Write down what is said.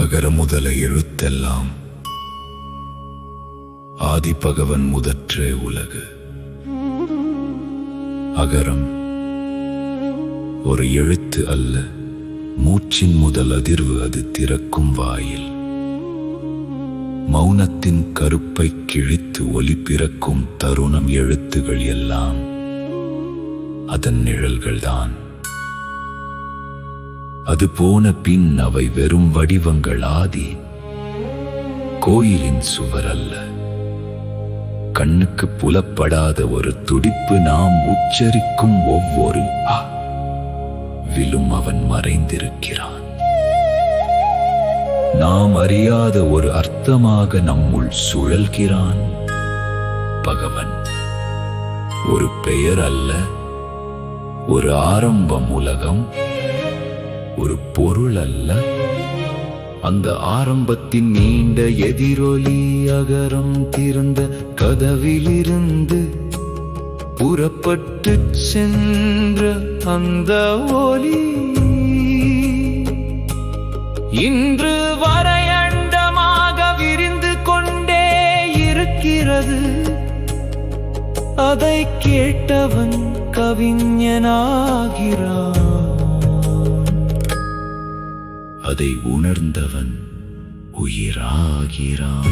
அகர முதல எழுத்தெல்லாம் ஆதிபகவன் முதற்றே உலகு. அகரம் ஒரு எழுத்து அல்ல, மூச்சின் முதல் அதிர்வு, அது திறக்கும் வாயில். மௌனத்தின் கருப்பை கிழித்து ஒலி பிறக்கும் தருணம். எழுத்துகள் எல்லாம் அதன் நிழல்கள்தான். அது போன பின் அவை வெறும் வடிவங்கள். ஆதி கோயிலின் சுவர் அல்ல, கண்ணுக்கு புலப்படாத ஒரு துடிப்பு. நாம் உச்சரிக்கும் ஒவ்வொரு ஆ விலும் அவன் மறைந்திருக்கிறான். நாம் அறியாத ஒரு அர்த்தமாக நம்முள் சுழல்கிறான். பகவன் ஒரு பெயர் அல்ல, ஒரு ஆரம்பம். உலகம் ஒரு பொருள் அல்ல, அந்த ஆரம்பத்தின் நீண்ட எதிரொலி. அகரம் திறந்த கதவிலிருந்து புறப்பட்டு சென்ற அந்த ஒலி இன்று வரை அண்டமாக விரிந்து கொண்டே இருக்கிறது. அதை கேட்டவன் கவிஞனாகிறான், அதை உணர்ந்தவன் உயிராகிறான்.